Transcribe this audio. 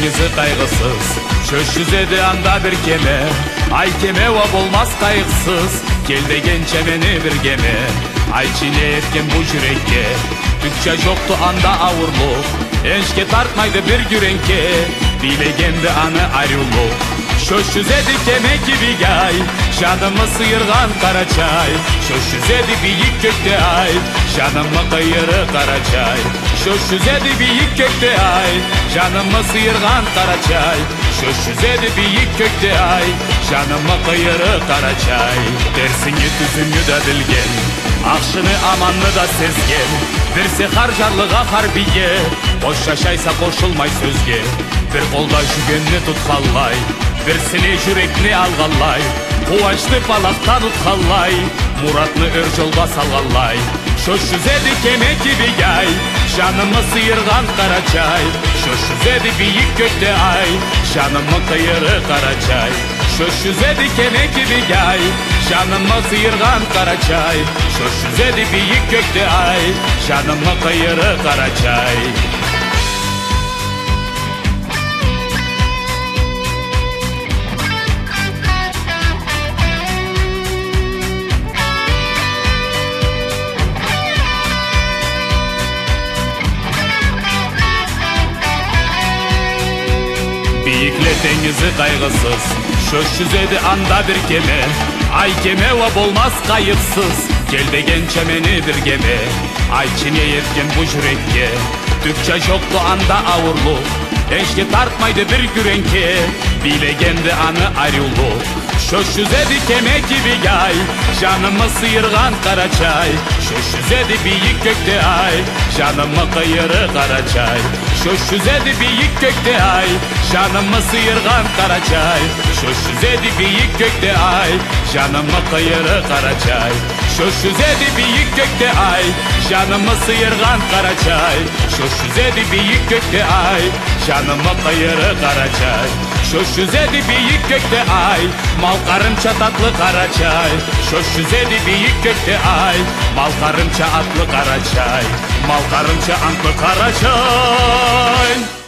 denizi kaygısız, çöş yüzedi anda bir keme. Ay keme va bolmaz kaygısız, gel de gençemeni bir gemi. Ay çile etken bu yürekке, Türkçe yoktu anda avurluk. Enşke tartmaydı bir gürenke, bilegendi anı ayrılık. Şöş yüzedi keme gibi gay, şanımı sıyırgan Karaçay. Şöş yüzedi büyük gökte ay, şanımı kıyırı Karaçay. Şöş yüzedi büyük gökte ay, şanımı sıyırgan Karaçay. Şöş yüzedi büyük gökte ay, şanımı kıyırı Karaçay. Dersini tüzünü de bilgen, akşını amanlı da sezgen. Birse harcarlığa harbiye, boş yaşaysa koşulmay sözge. Bir kolda jügenini tutkallay, birsini yürekni algallay. Kuvaçlı balaktan utkallay, muratlı örjolga salgallay. Şoş yüzedi keme gibi gay, şanımı sıyırgan Karaçay. Şoş yüzedi büyük gökte ay, şanımı kıyırı Karaçay. Şoş yüzedi keme gibi gay, şanımı sıyırgan Karaçay. Şoş yüzedi büyük gökte ay, şanımı kıyırı Karaçay. Biyikle denizi kaygısız, şöş yüzedi anda bir gemi. Ay gemi va bolmaz kayıpsız, gel de gençemeni bir gemi. Ay çine yetken bu yürekke, Türkçe yoktu anda avurluk. Enşke tartmaydı bir gürenke, bilegendi anı ayrılık. Şöş yüzedi keme gibi gay, şanımı sıyırgan Karaçay. Şöş yüzedi büyük gökte ay, şanımı kıyırı Karaçay. Şöş yüzedi büyük gökte ay, şanımı sıyırgan Karaçay. Şöş yüzedi büyük gökte ay, şanımı kıyırı Karaçay. Şöş yüzedi büyük gökte ay, şanımı sıyırgan Karaçay. Şöş yüzedi büyük gökte ay, şanımı kıyırı Karaçay. Şoş yüzedi büyük gökte ay, mal karınça tatlı Karaçay. Şoş yüzedi büyük gökte ay, mal karınça atlı Karaçay. Mal karınça antlı Karaçay.